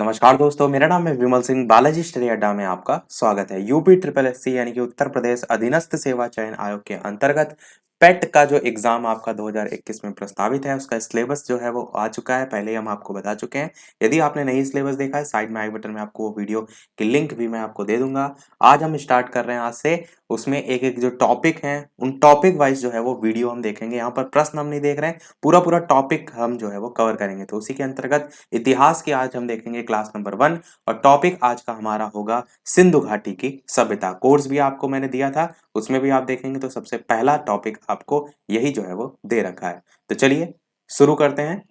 नमस्कार दोस्तों, मेरा नाम है विमल सिंह। बालाजी स्टडी अड्डा में आपका स्वागत है। यूपी ट्रिपल एससी यानी कि उत्तर प्रदेश अधीनस्थ सेवा चयन आयोग के अंतर्गत पेट का जो एग्जाम आपका 2021 में प्रस्तावित है, उसका सिलेबस जो है वो आ चुका है। पहले ही हम आपको बता चुके हैं। यदि आपने नहीं सिलेबस देखा है, साइड में आई बटन में आपको वो वीडियो की लिंक भी मैं आपको दे दूंगा। आज हम स्टार्ट कर रहे हैं आज से। उसमें एक एक जो टॉपिक हैं, उन टॉपिक वाइज जो है वो वीडियो हम देखेंगे। यहाँ पर प्रश्न हम नहीं देख रहे हैं, पूरा पूरा टॉपिक हम जो है वो कवर करेंगे। तो उसी के अंतर्गत इतिहास की आज हम देखेंगे क्लास नंबर 1। और टॉपिक आज का हमारा होगा सिंधु घाटी की सभ्यता। कोर्स भी आपको मैंने दिया था, उसमें भी आप देखेंगे तो सबसे पहला टॉपिक आपको यही जो है वो दे रखा है। तो चलिए शुरू करते हैं।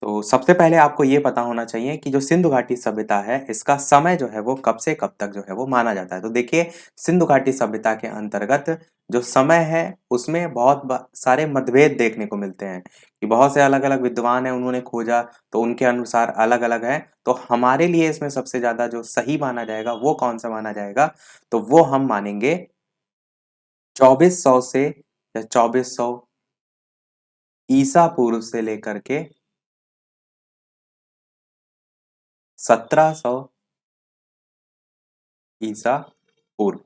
तो सबसे पहले आपको ये पता होना चाहिए कि जो सिंधु घाटी सभ्यता है, इसका समय जो है वो कब से कब तक जो है वो माना जाता है। तो देखिए, सिंधु घाटी सभ्यता के अंतर्गत जो समय है, उसमें सारे मतभेद देखने को मिलते हैं कि बहुत से अलग अलग विद्वान हैं, उन्होंने खोजा तो उनके अनुसार अलग अलग है। तो हमारे लिए इसमें सबसे ज्यादा जो सही माना जाएगा वो कौन सा माना जाएगा, तो वो हम मानेंगे 2400 से या 2400 ईसा पूर्व से लेकर के 1700 ईसा पूर्व।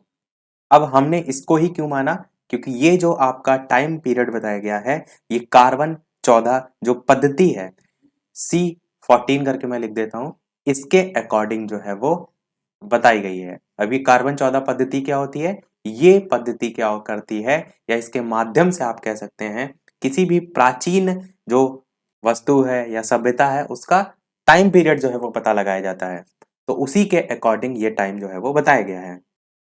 अब हमने इसको ही क्यों माना, क्योंकि ये जो आपका टाइम पीरियड बताया गया है, ये कार्बन 14 जो पद्धति है, C14 करके मैं लिख देता हूं, इसके अकॉर्डिंग जो है वो बताई गई है। अभी कार्बन 14 पद्धति क्या होती है, ये पद्धति क्या करती है, या इसके माध्यम से आप कह सकते हैं किसी भी प्राचीन जो वस्तु है या सभ्यता है, उसका टाइम पीरियड जो है वो पता लगाया जाता है। तो उसी के अकॉर्डिंग ये टाइम जो है वो बताया गया है।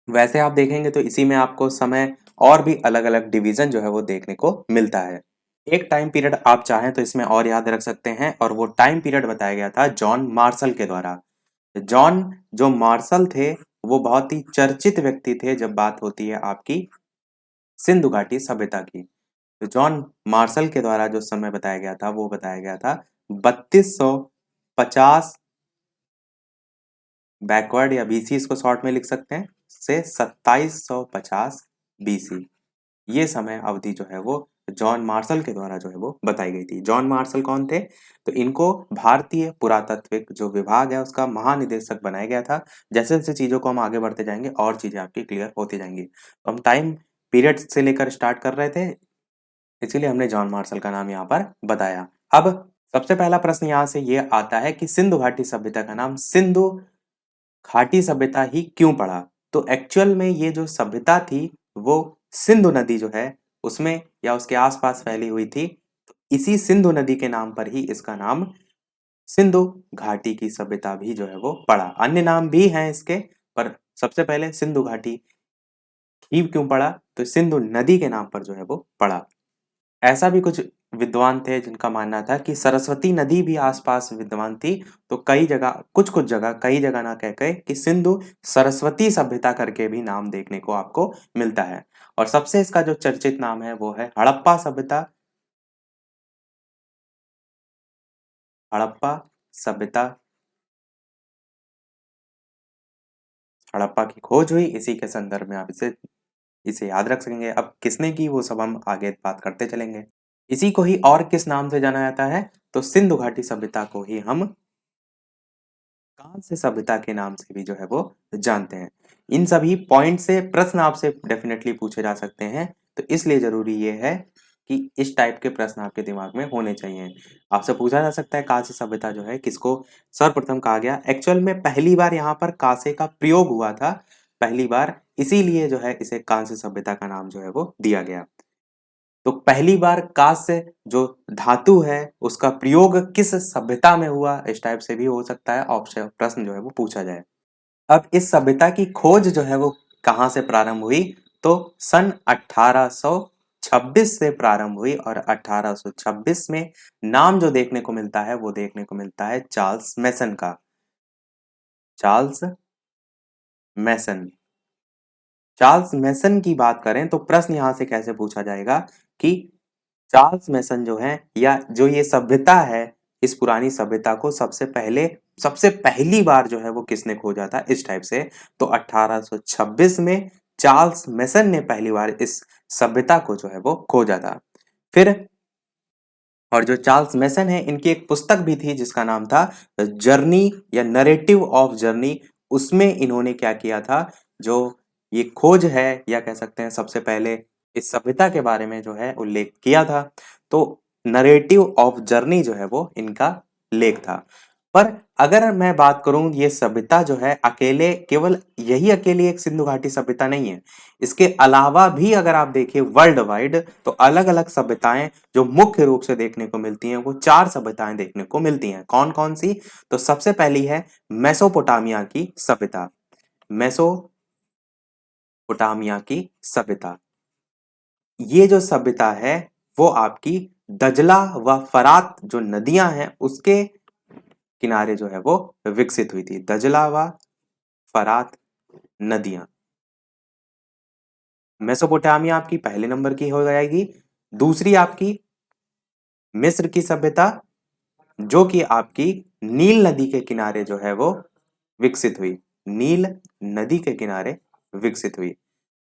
वैसे आप देखेंगे तो इसी में आपको समय और भी अलग अलग डिवीजन जो है वो देखने को मिलता है। एक टाइम पीरियड आप चाहें तो इसमें और याद रख सकते हैं, और वो टाइम पीरियड बताया गया था जॉन मार्शल के द्वारा। जॉन जो मार्शल थे, वो बहुत ही चर्चित व्यक्ति थे जब बात होती है आपकी सिंधु घाटी सभ्यता की। तो जॉन मार्शल के द्वारा जो समय बताया गया था, वो बताया गया था 3250 बैकवर्ड, या बीसी इसको शॉर्ट में लिख सकते हैं, से 2750 बीसी। ये समय अवधि जो है वो जॉन मार्शल के द्वारा जो है वो बताई गई थी। जॉन मार्शल कौन थे, तो इनको भारतीय पुरातात्विक जो विभाग है उसका महानिदेशक बनाया गया था। जैसे जैसे चीजों को हम आगे बढ़ते जाएंगे और चीजें आपकी क्लियर होती जाएंगी। तो हम टाइम पीरियड से लेकर स्टार्ट कर रहे थे, इसीलिए हमने जॉन मार्शल का नाम यहाँ पर बताया। अब सबसे पहला प्रश्न यहाँ से ये आता है कि सिंधु घाटी सभ्यता का नाम सिंधु घाटी सभ्यता ही क्यों पड़ा। तो एक्चुअल में ये जो सभ्यता थी, वो सिंधु नदी जो है उसमें या उसके आसपास फैली हुई थी। तो इसी सिंधु नदी के नाम पर ही इसका नाम सिंधु घाटी की सभ्यता भी जो है वो पड़ा। अन्य नाम भी हैं इसके, पर सबसे पहले सिंधु घाटी ही क्यों पड़ा, तो सिंधु नदी के नाम पर जो है वो पड़ा। ऐसा भी कुछ विद्वान थे जिनका मानना था कि सरस्वती नदी भी आसपास विद्यमान थी। तो कई जगह, कुछ कुछ जगह, कई जगह ना कह के कि सिंधु सरस्वती सभ्यता करके भी नाम देखने को आपको मिलता है। और सबसे इसका जो चर्चित नाम है वो है हड़प्पा सभ्यता। हड़प्पा सभ्यता, हड़प्पा की खोज हुई, इसी के संदर्भ में आप इसे इसे याद रख सकेंगे। अब किसने की वो सब हम आगे बात करते चलेंगे। इसी को ही और किस नाम से जाना जाता है, तो सिंधु घाटी सभ्यता को ही हम कांस्य सभ्यता के नाम से भी जो है वो जानते हैं। इन सभी पॉइंट से प्रश्न आपसे डेफिनेटली पूछे जा सकते हैं। तो इसलिए जरूरी ये है कि इस टाइप के प्रश्न आपके दिमाग में होने चाहिए। आपसे पूछा जा सकता है कांस्य सभ्यता जो है किसको सर्वप्रथम कहा गया। एक्चुअल में पहली बार यहाँ पर कांसे का प्रयोग हुआ था, पहली बार, इसीलिए जो है इसे कांस्य सभ्यता का नाम जो है वो दिया गया। तो पहली बार कांस्य जो धातु है उसका प्रयोग किस सभ्यता में हुआ, इस टाइप से भी हो सकता है ऑप्शन प्रश्न जो है वो पूछा जाए। अब इस सभ्यता की खोज जो है वो कहाँ से प्रारंभ हुई, तो सन 1826 से प्रारंभ हुई। और 1826 में नाम जो देखने को मिलता है वो देखने को मिलता है चार्ल्स मैसन का। चार्ल्स मैसन। चार्ल्स मैसन की बात करें तो प्रश्न यहां से कैसे पूछा जाएगा कि चार्ल्स मैसन जो है, या जो ये सभ्यता है, इस पुरानी सभ्यता को सबसे पहली बार जो है वो किसने खोजा था, इस टाइप से। तो 1826 में चार्ल्स मैसन ने पहली बार इस सभ्यता को जो है वो खोजा था। फिर और जो चार्ल्स मैसन है, इनकी एक पुस्तक भी थी जिसका नाम था जर्नी या नरेटिव ऑफ जर्नी। उसमें इन्होंने क्या किया था, जो ये खोज है या कह सकते हैं सबसे पहले इस सभ्यता के बारे में जो है उल्लेख किया था। तो नरेटिव ऑफ जर्नी जो है वो इनका लेख था। पर अगर मैं बात करूं, ये सभ्यता जो है अकेले केवल यही अकेली एक सिंधु घाटी सभ्यता नहीं है। इसके अलावा भी अगर आप देखिए वर्ल्ड वाइड, तो अलग अलग सभ्यताएं जो मुख्य रूप से देखने को मिलती हैं वो चार सभ्यताएं देखने को मिलती हैं। कौन कौन सी? तो सबसे पहली है मेसोपोटामिया की सभ्यता। मेसोपोटामिया की सभ्यता, ये जो सभ्यता है वो आपकी दजला व फरात जो नदियां हैं उसके किनारे जो है वो विकसित हुई थी। दजला व फरात नदियां, मेसोपोटामिया आपकी पहले नंबर की हो जाएगी। दूसरी आपकी मिस्र की सभ्यता, जो कि आपकी नील नदी के किनारे जो है वो विकसित हुई। नील नदी के किनारे विकसित हुई।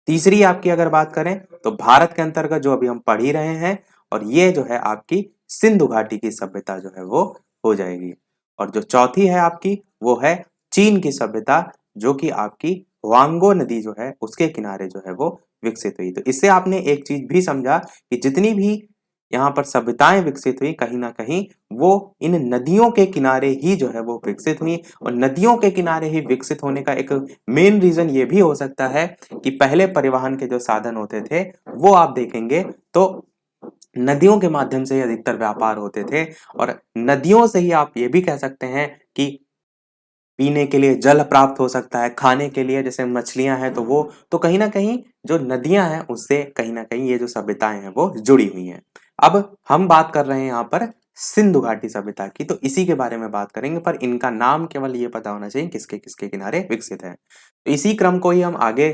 तीसरी आपकी अगर बात करें तो भारत के अंतर्गत जो अभी हम पढ़ ही रहे हैं, और ये जो है आपकी सिंधु घाटी की सभ्यता जो है वो हो जाएगी। और जो चौथी है आपकी वो है चीन की सभ्यता, जो कि आपकी वांगो नदी जो है उसके किनारे जो है वो विकसित हुई। तो इससे आपने एक चीज भी समझा कि जितनी भी यहाँ पर सभ्यताएं विकसित हुई, कहीं ना कहीं वो इन नदियों के किनारे ही जो है वो विकसित हुई। और नदियों के किनारे ही विकसित होने का एक मेन रीजन ये भी हो सकता है कि पहले परिवहन के जो साधन होते थे वो आप देखेंगे तो नदियों के माध्यम से ही अधिकतर व्यापार होते थे। और नदियों से ही आप ये भी कह सकते हैं कि पीने के लिए जल प्राप्त हो सकता है, खाने के लिए जैसे मछलियां हैं तो वो, तो कहीं ना कहीं जो नदियां हैं उससे कहीं ना कहीं ये जो सभ्यताएं हैं वो जुड़ी हुई हैं। अब हम बात कर रहे हैं यहाँ पर सिंधु घाटी सभ्यता की, तो इसी के बारे में बात करेंगे, पर इनका नाम केवल ये पता होना चाहिए किसके किसके किनारे विकसित है। तो इसी क्रम को ही हम आगे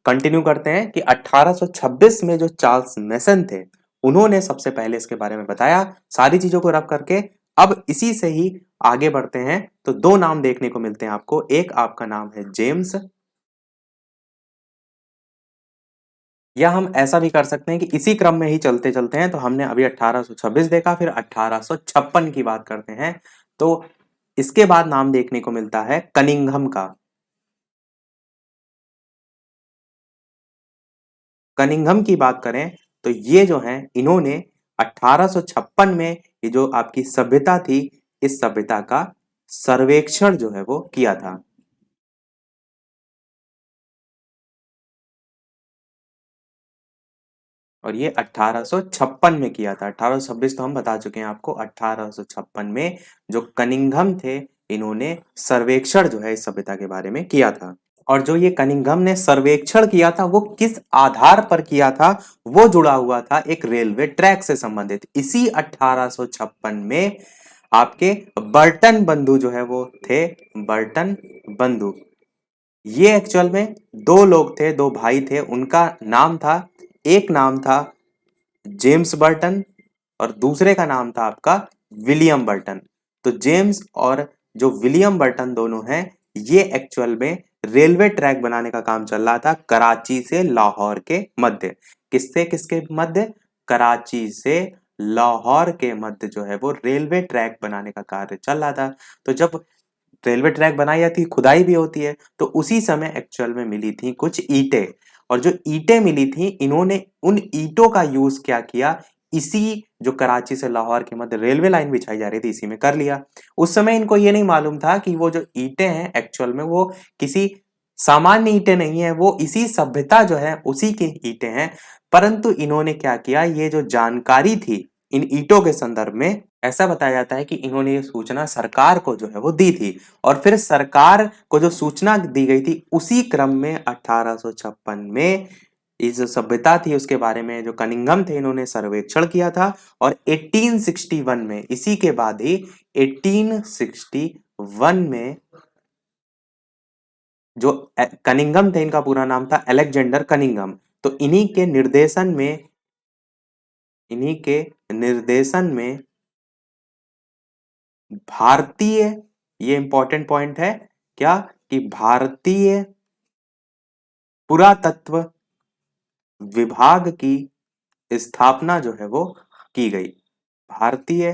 कंटिन्यू करते हैं कि 1826 में जो चार्ल्स मैसन थे, उन्होंने सबसे पहले इसके बारे में बताया सारी चीजों को रख करके। अब इसी से ही आगे बढ़ते हैं तो दो नाम देखने को मिलते हैं आपको। एक आपका नाम है जेम्स, या हम ऐसा भी कर सकते हैं कि इसी क्रम में ही चलते चलते हैं। तो हमने अभी 1826 देखा, फिर 1856 की बात करते हैं। तो इसके बाद नाम देखने को मिलता है कनिंघम का। कनिंघम की बात करें तो ये जो है इन्होंने 1856 में ये जो आपकी सभ्यता थी, इस सभ्यता का सर्वेक्षण जो है वो किया था। और ये 1856 में किया था। 1826 तो हम बता चुके हैं आपको। 1856 में जो कनिंघम थे, इन्होंने सर्वेक्षण जो है इस सभ्यता के बारे में किया था। और जो ये कनिंघम ने सर्वेक्षण किया था वो किस आधार पर किया था, वो जुड़ा हुआ था एक रेलवे ट्रैक से संबंधित। इसी 1856 में आपके बर्टन बंधु जो है वो थे, बर्टन बंधु। ये एक्चुअल में दो लोग थे, दो भाई थे। उनका नाम था, एक नाम था जेम्स बर्टन और दूसरे का नाम था आपका विलियम बर्टन। तो जेम्स और जो विलियम बर्टन दोनों हैं, ये एक्चुअल में रेलवे ट्रैक बनाने का काम चल रहा था कराची से लाहौर के मध्य। किससे किसके मध्य? कराची से लाहौर के मध्य जो है वो रेलवे ट्रैक बनाने का कार्य चल रहा था। तो जब रेलवे ट्रैक बनाई जाती है, खुदाई भी होती है, तो उसी समय एक्चुअल में मिली थी कुछ ईंटें। और जो ईंटें मिली थी, इन्होंने उन ईंटों का यूज क्या किया, इसी जो कराची से लाहौर के मध्य रेलवे लाइन बिछाई जा रही थी, इसी में कर लिया। उस समय इनको ये नहीं मालूम था कि वो जो ईंटें हैं एक्चुअल में वो किसी सामान्य ईंटें नहीं है, वो इसी सभ्यता जो है उसी की ईंटें हैं। परंतु इन्होंने क्या किया, ये जो जानकारी थी इन ईंटों के संदर्भ में, ऐसा बताया जाता है कि इन्होंने ये सूचना सरकार को जो है वो दी थी। और फिर सरकार को जो सूचना दी गई थी, उसी क्रम में 1856 में इस जो सभ्यता थी उसके बारे में जो कनिंघम थे, इन्होंने सर्वेक्षण किया था। और 1861 में, इसी के बाद ही 1861 में जो कनिंघम थे, इनका पूरा नाम था अलेक्जेंडर कनिंघम। तो इन्हीं के निर्देशन में भारतीय, ये इंपॉर्टेंट पॉइंट है क्या, कि भारतीय पुरातत्व विभाग की स्थापना जो है वो की गई। भारतीय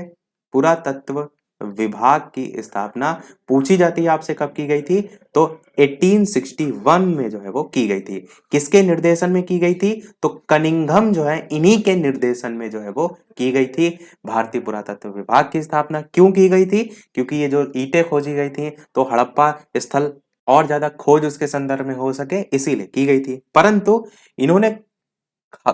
पुरातत्व विभाग की स्थापना पूछी जाती है आपसे कब की गई थी, तो 1861 में जो है वो की गई थी। किसके निर्देशन में की गई थी, तो कनिंघम जो है इन्हीं के निर्देशन में जो है वो की गई थी। भारतीय पुरातत्व विभाग की स्थापना क्यों की गई थी, क्योंकि ये जो ईंटें खोजी गई थी तो हड़प्पा स्थल और ज्यादा खोज उसके संदर्भ में हो सके इसीलिए की गई थी। परंतु इन्होंने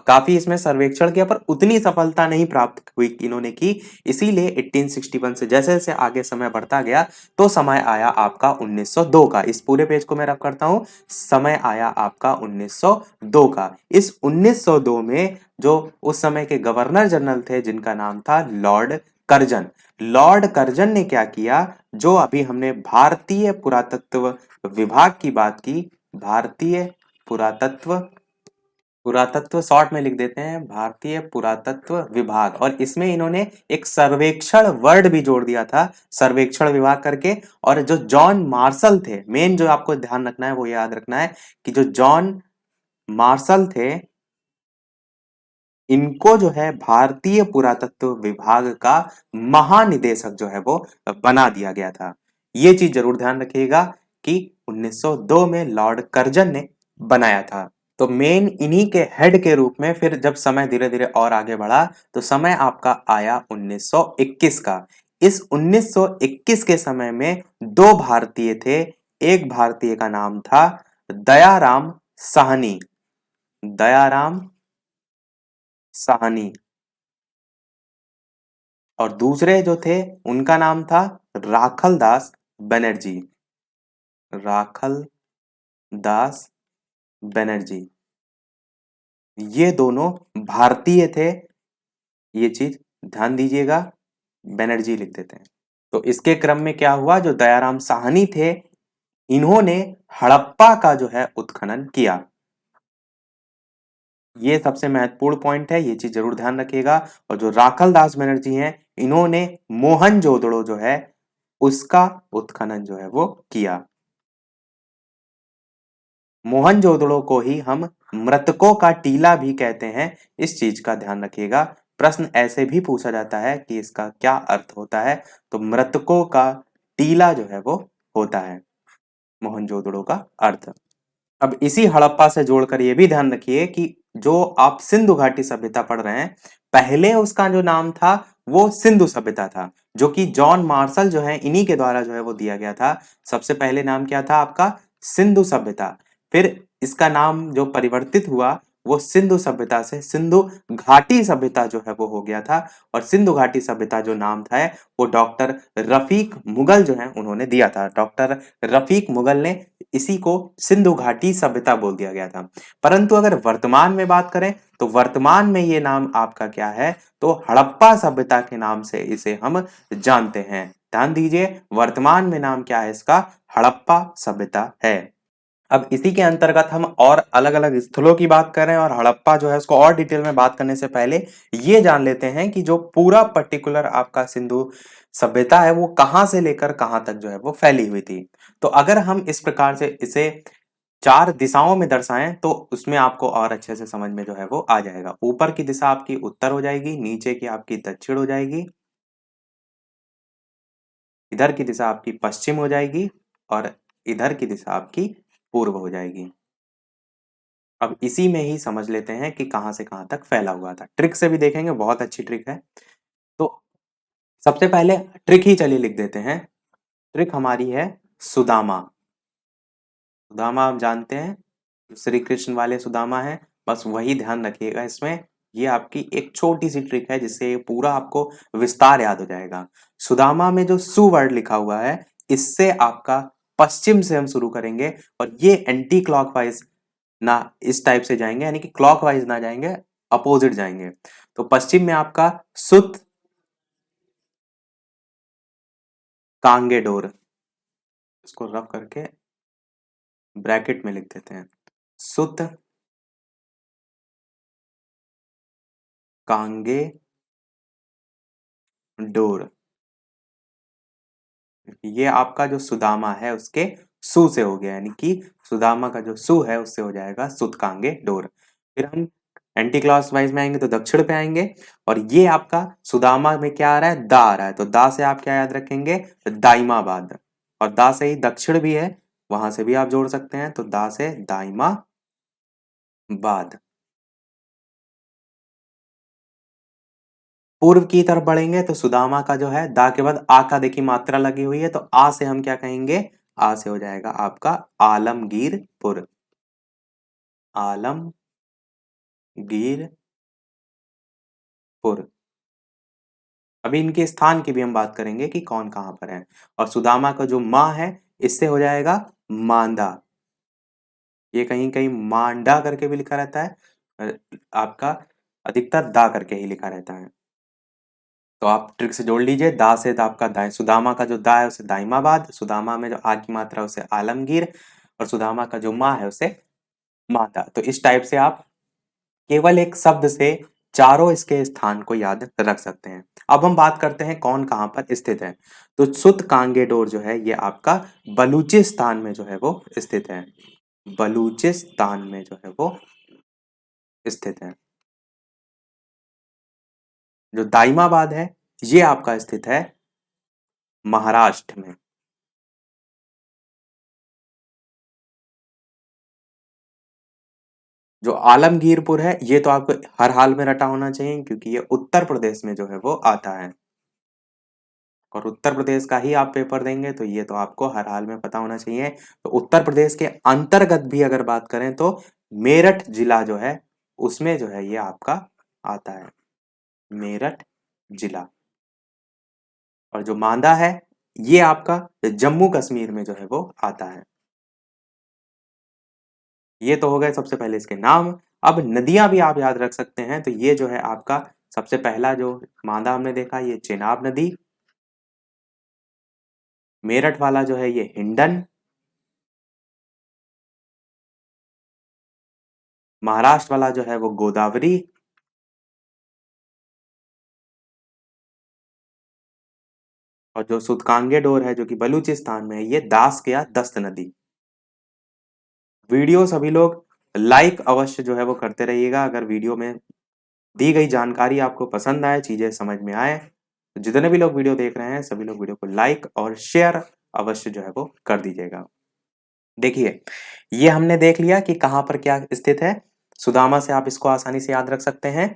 काफी इसमें सर्वेक्षण किया पर उतनी सफलता नहीं प्राप्त हुई इन्होंने की। इसीलिए 1861 से जैसे जैसे आगे समय बढ़ता गया तो समय आया आपका 1902 का। इस पूरे पेज को मैं रब करता हूं, समय आया आपका 1902 का। इस 1902 में जो उस समय के गवर्नर जनरल थे जिनका नाम था लॉर्ड कर्जन। लॉर्ड कर्जन ने क्या किया, जो अभी हमने भारतीय पुरातत्व विभाग की बात की, भारतीय पुरातत्व पुरातत्व शॉर्ट में लिख देते हैं भारतीय पुरातत्व विभाग, और इसमें इन्होंने एक सर्वेक्षण वर्ड भी जोड़ दिया था, सर्वेक्षण विभाग करके। और जो जॉन मार्शल थे, मेन जो आपको ध्यान रखना है वो याद रखना है कि जो जॉन मार्शल थे इनको जो है भारतीय पुरातत्व विभाग का महानिदेशक जो है वो बना दिया गया था। ये चीज जरूर ध्यान रखिएगा कि 1902 में लॉर्ड कर्जन ने बनाया था। तो मेन इन्हीं के हेड के रूप में फिर जब समय धीरे धीरे और आगे बढ़ा तो समय आपका आया 1921 का। इस 1921 के समय में दो भारतीय थे। एक भारतीय का नाम था दयाराम साहनी, दयाराम साहनी, और दूसरे जो थे उनका नाम था राखल दास बनर्जी, राखल दास बनर्जी। ये दोनों भारतीय थे, ये चीज ध्यान दीजिएगा, बनर्जी लिख देते हैं। तो इसके क्रम में क्या हुआ, जो दयाराम साहनी थे इन्होंने हड़प्पा का जो है उत्खनन किया। ये सबसे महत्वपूर्ण पॉइंट है, ये चीज जरूर ध्यान रखिएगा। और जो राखल दास बनर्जी हैं इन्होंने मोहनजोदड़ो जो है उसका उत्खनन जो है वो किया। मोहनजोदड़ो को ही हम मृतकों का टीला भी कहते हैं, इस चीज का ध्यान रखिएगा। प्रश्न ऐसे भी पूछा जाता है कि इसका क्या अर्थ होता है, तो मृतकों का टीला जो है वो होता है मोहनजोदड़ो का अर्थ। अब इसी हड़प्पा से जोड़कर ये भी ध्यान रखिए कि जो आप सिंधु घाटी सभ्यता पढ़ रहे हैं, पहले उसका जो नाम था वो सिंधु सभ्यता था, जो कि जॉन मार्शल जो है इन्हीं के द्वारा जो है वो दिया गया था। सबसे पहले नाम क्या था आपका, सिंधु सभ्यता। फिर इसका नाम जो परिवर्तित हुआ वो सिंधु सभ्यता से सिंधु घाटी सभ्यता जो है वो हो गया था। और सिंधु घाटी सभ्यता जो नाम था वो डॉक्टर रफीक मुगल जो है उन्होंने दिया था। डॉक्टर रफीक मुगल ने इसी को सिंधु घाटी सभ्यता बोल दिया गया था। परंतु अगर वर्तमान में बात करें तो वर्तमान में ये नाम आपका क्या है, तो हड़प्पा सभ्यता के नाम से इसे हम जानते हैं। ध्यान दीजिए, वर्तमान में नाम क्या है इसका, हड़प्पा सभ्यता है। अब इसी के अंतर्गत हम और अलग अलग स्थलों की बात कर रहे हैं, और हड़प्पा जो है उसको और डिटेल में बात करने से पहले ये जान लेते हैं कि जो पूरा पर्टिकुलर आपका सिंधु सभ्यता है वो कहां से लेकर कहां तक जो है वो फैली हुई थी। तो अगर हम इस प्रकार से इसे चार दिशाओं में दर्शाएं तो उसमें आपको और अच्छे से समझ में जो है वो आ जाएगा। ऊपर की दिशा आपकी उत्तर हो जाएगी, नीचे की आपकी दक्षिण हो जाएगी, इधर की दिशा आपकी पश्चिम हो जाएगी, और इधर की दिशा आपकी पूर्व हो जाएगी। अब इसी में ही समझ लेते हैं कि कहां से कहां तक फैला हुआ था। ट्रिक से भी देखेंगे, बहुत अच्छी ट्रिक है। तो सबसे पहले ट्रिक ही चलिए लिख देते हैं। ट्रिक हमारी है सुदामा। सुदामा आप जानते हैं, श्री कृष्ण वाले सुदामा है, बस वही ध्यान रखिएगा इसमें। ये आपकी एक छोटी सी ट्रिक है जिससे पूरा आपको विस्तार याद हो जाएगा। सुदामा में जो सु वर्ड लिखा हुआ है इससे आपका पश्चिम से हम शुरू करेंगे, और ये एंटी क्लॉकवाइज ना इस टाइप से जाएंगे, यानी कि क्लॉकवाइज ना जाएंगे, अपोजिट जाएंगे। तो पश्चिम में आपका सुत कांगेडोर, इसको रफ करके ब्रैकेट में लिख देते हैं, सुत कांगे डोर। ये आपका जो सुदामा है उसके सु से हो गया, यानी कि सुदामा का जो सु है उससे हो जाएगा सुतकांगे डोर। फिर हम एंटी क्लॉकवाइज में आएंगे तो दक्षिण पे आएंगे। और ये आपका सुदामा में क्या आ रहा है, दा आ रहा है, तो दा से आप क्या याद रखेंगे, दाइमाबाद। और दा से ही दक्षिण भी है, वहां से भी आप जोड़ सकते हैं, तो दा से दाइमाबाद। पूर्व की तरफ बढ़ेंगे तो सुदामा का जो है दा के बाद आ का देखिए मात्रा लगी हुई है, तो आ से हम क्या कहेंगे, आ से हो जाएगा आपका आलमगीरपुर। आलमगीरपुर। अभी इनके स्थान की भी हम बात करेंगे कि कौन कहां पर है। और सुदामा का जो माँ है, इससे हो जाएगा मांदा। ये कहीं कहीं मांडा करके भी लिखा रहता है, आपका अधिकतर दा करके ही लिखा रहता है। तो आप ट्रिक से जोड़ लीजिए, दा से आपका दाएं, सुदामा का जो दा है उसे दाइमाबाद, सुदामा में जो आ की मात्रा है उसे आलमगीर, और सुदामा का जो माँ है उसे माता। तो इस टाइप से आप केवल एक शब्द से चारों इसके स्थान को याद रख सकते हैं। अब हम बात करते हैं कौन कहां पर स्थित है। तो सुत कांगेडोर जो है ये आपका बलूचिस्तान में जो है वो स्थित है। बलूचिस्तान में जो है वो स्थित है। जो दाइमाबाद है ये आपका स्थित है महाराष्ट्र में। जो आलमगीरपुर है ये तो आपको हर हाल में रटा होना चाहिए, क्योंकि ये उत्तर प्रदेश में जो है वो आता है। और उत्तर प्रदेश का ही आप पेपर देंगे तो ये तो आपको हर हाल में पता होना चाहिए। तो उत्तर प्रदेश के अंतर्गत भी अगर बात करें तो मेरठ जिला जो है उसमें जो है ये आपका आता है, मेरठ जिला। और जो मांदा है ये आपका जम्मू कश्मीर में जो है वो आता है। ये तो हो गए सबसे पहले इसके नाम। अब नदियां भी आप याद रख सकते हैं, तो ये जो है आपका सबसे पहला जो मांदा हमने देखा ये चेनाब नदी, मेरठ वाला जो है ये हिंडन, महाराष्ट्र वाला जो है वो गोदावरी, और जो सुतकांगे डोर है जो कि बलूचिस्तान में है ये दास या दस्त नदी। वीडियो सभी लोग लाइक अवश्य जो है वो करते रहिएगा। अगर वीडियो में दी गई जानकारी आपको पसंद आए, चीजें समझ में आए, तो जितने भी लोग वीडियो देख रहे हैं सभी लोग वीडियो को लाइक और शेयर अवश्य जो है वो कर दीजिएगा। देखिए ये हमने देख लिया कि कहां पर क्या स्थित है। सुदामा से आप इसको आसानी से याद रख सकते हैं।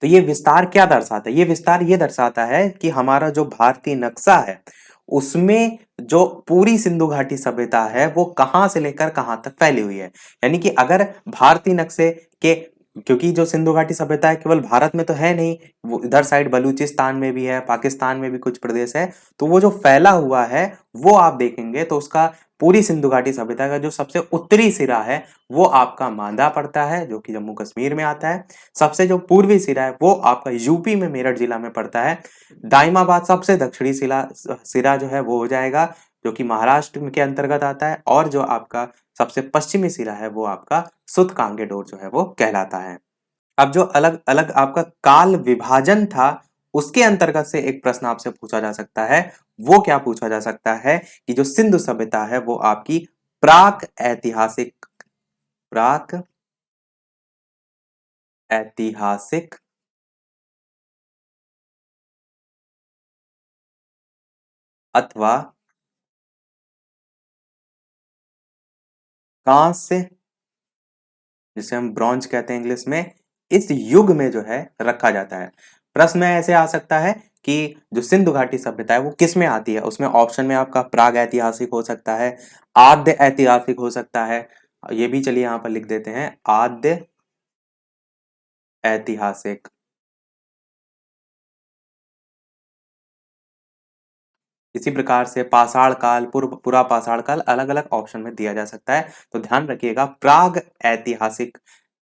तो ये विस्तार क्या दर्शाता है, ये विस्तार ये दर्शाता है कि हमारा जो भारतीय नक्शा है उसमें जो पूरी सिंधु घाटी सभ्यता है वो कहां से लेकर कहां तक फैली हुई है। यानी कि अगर भारतीय नक्शे के, क्योंकि जो सिंधु घाटी सभ्यता है केवल भारत में तो है नहीं, वो इधर साइड बलूचिस्तान में भी है, पाकिस्तान में भी कुछ प्रदेश है, तो वो जो फैला हुआ है वो आप देखेंगे तो उसका पूरी सिंधु घाटी सभ्यता का जो सबसे उत्तरी सिरा है वो आपका मांदा पड़ता है जो कि जम्मू कश्मीर में आता है। सबसे जो पूर्वी सिरा है वो आपका यूपी में मेरठ जिला में पड़ता है। दाइमाबाद सबसे दक्षिणी सिरा सिरा जो है वो हो जाएगा जो कि महाराष्ट्र के अंतर्गत आता है। और जो आपका सबसे पश्चिमी सिरा है वो आपका सुत कांगेडोर जो है वो कहलाता है। अब जो अलग अलग आपका काल विभाजन था उसके अंतर्गत से एक प्रश्न आपसे पूछा जा सकता है। वो क्या पूछा जा सकता है कि जो सिंधु सभ्यता है वो आपकी प्राक ऐतिहासिक, प्राक ऐतिहासिक अथवा कांस्य, जिसे हम ब्रॉन्ज कहते हैं इंग्लिश में, इस युग में जो है रखा जाता है। प्रश्न में ऐसे आ सकता है कि जो सिंधु घाटी सभ्यता है वो किस में आती है। उसमें ऑप्शन में आपका प्राग ऐतिहासिक हो सकता है, आद्य ऐतिहासिक हो सकता है, ये भी चलिए यहां पर लिख देते हैं आद्य ऐतिहासिक। इसी प्रकार से पाषाण काल, पूर्व पूरा पाषाण काल अलग अलग ऑप्शन में दिया जा सकता है। तो ध्यान रखिएगा प्राग ऐतिहासिक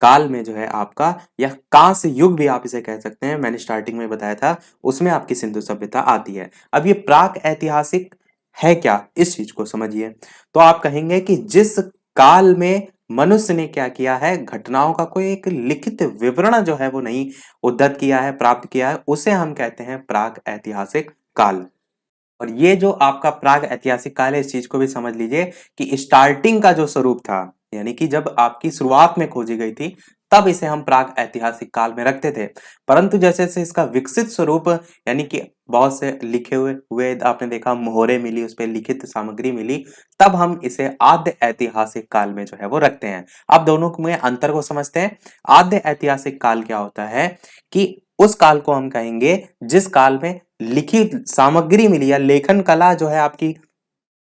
काल में जो है आपका, या कांस्य युग भी आप इसे कह सकते हैं, मैंने स्टार्टिंग में बताया था, उसमें आपकी सिंधु सभ्यता आती है। अब ये प्राक ऐतिहासिक है क्या, इस चीज को समझिए। तो आप कहेंगे कि जिस काल में मनुष्य ने क्या किया है, घटनाओं का कोई एक लिखित विवरण जो है वो नहीं उद्धत किया है, प्राप्त किया है, उसे हम कहते हैं प्राक ऐतिहासिक काल। और ये जो आपका प्राग ऐतिहासिक काल है इस चीज को भी समझ लीजिए कि स्टार्टिंग का जो स्वरूप था, यानी कि जब आपकी शुरुआत में खोजी गई थी तब इसे हम प्राग ऐतिहासिक काल में रखते थे। परंतु जैसे जैसे इसका विकसित स्वरूप, यानी कि बहुत से लिखे हुए आपने देखा मोहरे मिली, उस पे लिखित सामग्री मिली, तब हम इसे आद्य ऐतिहासिक काल में जो है वो रखते हैं। अब दोनों में अंतर को समझते हैं। आद्य ऐतिहासिक काल क्या होता है कि उस काल को हम कहेंगे जिस काल में लिखित सामग्री मिली या लेखन कला जो है आपकी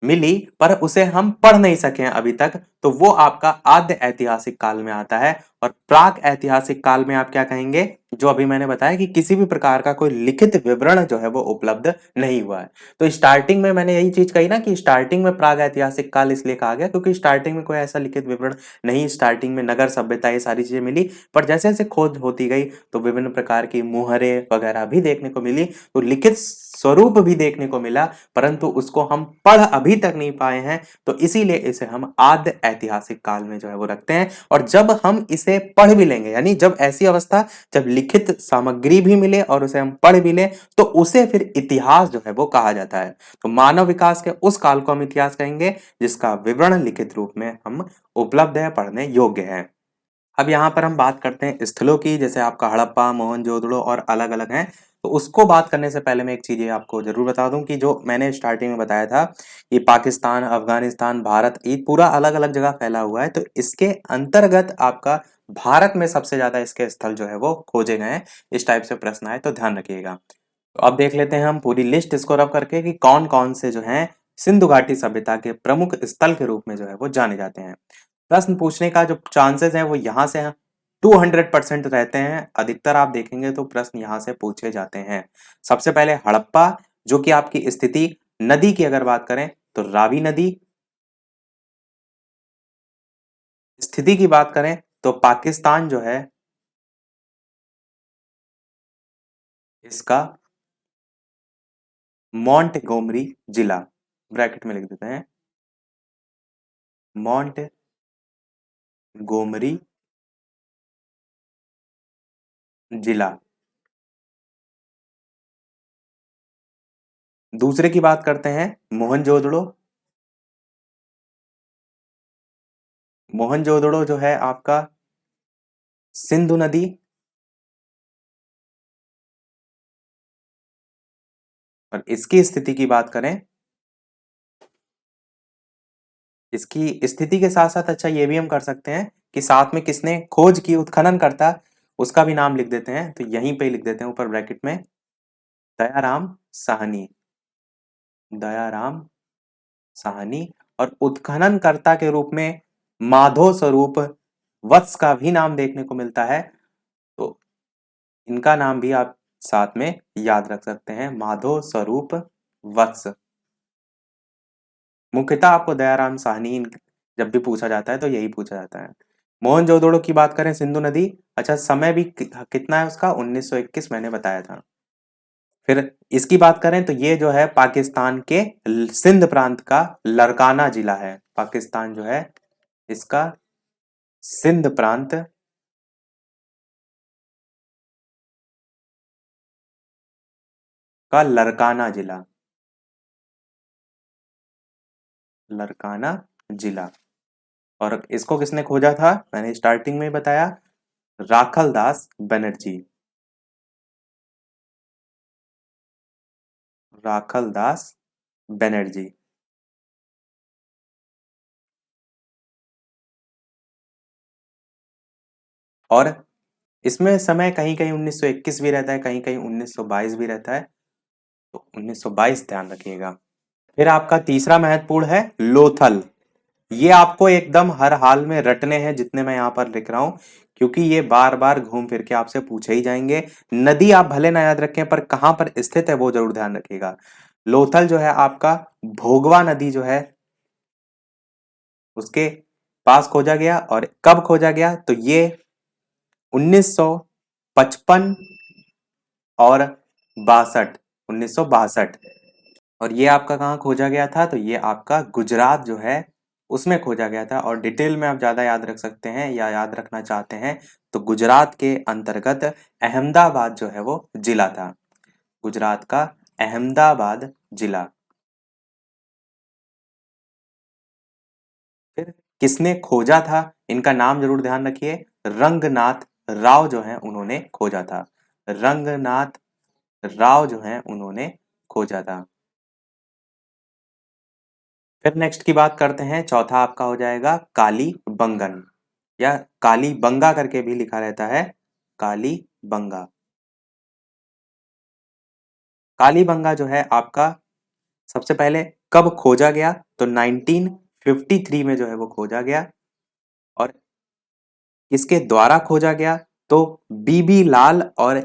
मिली, पर उसे हम पढ़ नहीं सके हैं अभी तक, तो वो आपका आद्य ऐतिहासिक काल में आता है। और प्राक ऐतिहासिक काल में आप क्या कहेंगे, जो अभी मैंने बताया कि किसी भी प्रकार का कोई लिखित विवरण जो है वो उपलब्ध नहीं हुआ है। तो स्टार्टिंग में मैंने यही चीज कही ना कि स्टार्टिंग में प्राग ऐतिहासिक काल इसलिए कहा गया क्योंकि स्टार्टिंग में कोई ऐसा लिखित विवरण नहीं, स्टार्टिंग में नगर सभ्यता ये सारी चीजें मिली, पर जैसे जैसे खोज होती गई तो विभिन्न प्रकार की मुहरे वगैरह भी देखने को मिली, तो लिखित स्वरूप भी देखने को मिला, परंतु उसको हम पढ़ अभी तक नहीं पाए हैं। तो इसीलिए इसे हम आद्य ऐतिहासिक काल में जो है वो रखते हैं। और जब हम इसे पढ़ भी लेंगे, यानी जब ऐसी अवस्था जब लिखित सामग्री भी मिले और उसे हम पढ़ भी लें, तो उसे फिर इतिहास जो है वो कहा जाता है। तो मानव विकास के उस काल को हम इतिहास कहेंगे जिसका विवरण लिखित रूप में हम उपलब्ध है, पढ़ने योग्य है। अब यहाँ पर हम बात करते हैं स्थलों की, जैसे आपका हड़प्पा, मोहनजोदड़ो और अलग अलग हैं। तो उसको बात करने से पहले मैं एक चीज ये आपको जरूर बता दूं कि जो मैंने स्टार्टिंग में बताया था कि पाकिस्तान, अफगानिस्तान, भारत, ये पूरा अलग अलग जगह फैला हुआ है। तो इसके अंतर्गत आपका भारत में सबसे ज्यादा इसके स्थल जो है वो खोजे गए हैं। इस टाइप से प्रश्न आए तो ध्यान रखिएगा। तो अब देख लेते हैं हम पूरी लिस्ट इसको रब करके कि कौन कौन से जो हैं सिंधु घाटी सभ्यता के प्रमुख स्थल के रूप में जो है वो जाने जाते हैं। प्रश्न पूछने का जो चांसेस है वो यहाँ से 200% रहते हैं। अधिकतर आप देखेंगे तो प्रश्न यहाँ से पूछे जाते हैं। सबसे पहले हड़प्पा, जो कि आपकी स्थिति नदी की अगर बात करें तो रावी नदी, स्थिति की बात करें तो पाकिस्तान जो है इसका मोंटगोमरी जिला, ब्रैकेट में लिख देते हैं मोंटगोमरी जिला। दूसरे की बात करते हैं मोहनजोदड़ो। मोहनजोदड़ो जो है आपका सिंधु नदी। और इसकी स्थिति की बात करें, इसकी स्थिति के साथ साथ अच्छा ये भी हम कर सकते हैं कि साथ में किसने खोज की, उत्खनन करता, उसका भी नाम लिख देते हैं। तो यहीं पे लिख देते हैं ऊपर ब्रैकेट में दयाराम साहनी, दयाराम साहनी। और उत्खननकर्ता के रूप में माधो स्वरूप वत्स का भी नाम देखने को मिलता है। तो इनका नाम भी आप साथ में याद रख सकते हैं, माधो स्वरूप वत्स। मुख्यतः आपको दयाराम साहनी जब भी पूछा जाता है तो यही पूछा जाता है। मोहनजोदड़ो की बात करें सिंधु नदी, अच्छा समय भी कितना है उसका, 1921 मैंने बताया था। फिर इसकी बात करें तो ये जो है पाकिस्तान के सिंध प्रांत का लरकाना जिला है। पाकिस्तान जो है इसका सिंध प्रांत का लरकाना जिला, लरकाना जिला। और इसको किसने खोजा था, मैंने स्टार्टिंग में बताया, राखल दास बनर्जी, राखल दास बनर्जी। और इसमें समय कहीं कहीं 1921 भी रहता है, कहीं कहीं 1922 भी रहता है, तो 1922 ध्यान रखिएगा। फिर आपका तीसरा महत्वपूर्ण है लोथल। ये आपको एकदम हर हाल में रटने हैं जितने मैं यहाँ पर लिख रहा हूं, क्योंकि ये बार बार घूम फिर के आपसे पूछे ही जाएंगे। नदी आप भले ना याद रखें पर कहाँ पर स्थित है वो जरूर ध्यान रखिएगा। लोथल जो है आपका भोगवा नदी जो है उसके पास खोजा गया। और कब खोजा गया, तो ये 1955 और 62, 1962। और ये आपका कहाँ खोजा गया था, तो ये आपका गुजरात जो है उसमें खोजा गया था। और डिटेल में आप ज्यादा याद रख सकते हैं या याद रखना चाहते हैं तो गुजरात के अंतर्गत अहमदाबाद जो है वो जिला था, गुजरात का अहमदाबाद जिला। फिर किसने खोजा था, इनका नाम जरूर ध्यान रखिए, रंगनाथ राव जो है उन्होंने खोजा था। रंगनाथ राव जो है उन्होंने खोजा था। फिर नेक्स्ट की बात करते हैं, चौथा आपका हो जाएगा कालीबंगन, या कालीबंगा करके भी लिखा रहता है, कालीबंगा। कालीबंगा जो है आपका सबसे पहले कब खोजा गया, तो 1953 में जो है वो खोजा गया। और किसके द्वारा खोजा गया, तो बीबी लाल और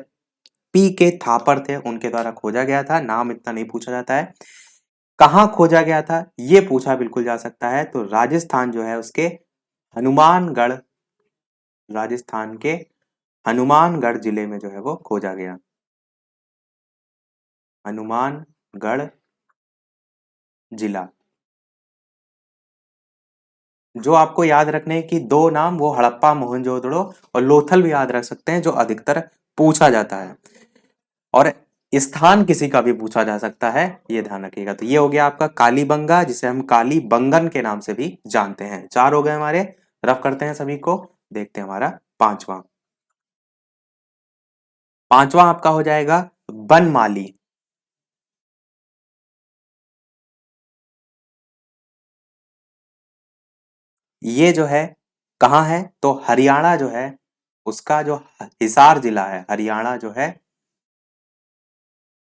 पी के थापर थे, उनके द्वारा खोजा गया था। नाम इतना नहीं पूछा जाता है। कहाँ खोजा गया था ये पूछा बिल्कुल जा सकता है, तो राजस्थान जो है उसके हनुमानगढ़, राजस्थान के हनुमानगढ़ जिले में जो है वो खोजा गया। हनुमानगढ़ जिला। जो आपको याद रखने की दो नाम, वो हड़प्पा मोहनजोदड़ो और लोथल भी याद रख सकते हैं, जो अधिकतर पूछा जाता है। और स्थान किसी का भी पूछा जा सकता है, ये ध्यान रखिएगा। तो ये हो गया आपका कालीबंगा, जिसे हम कालीबंगन के नाम से भी जानते हैं। चार हो गए हमारे, रफ करते हैं सभी को। देखते हैं हमारा पांचवा। पांचवा आपका हो जाएगा बनमाली। ये जो है कहाँ है, तो हरियाणा जो है उसका जो हिसार जिला है, हरियाणा जो है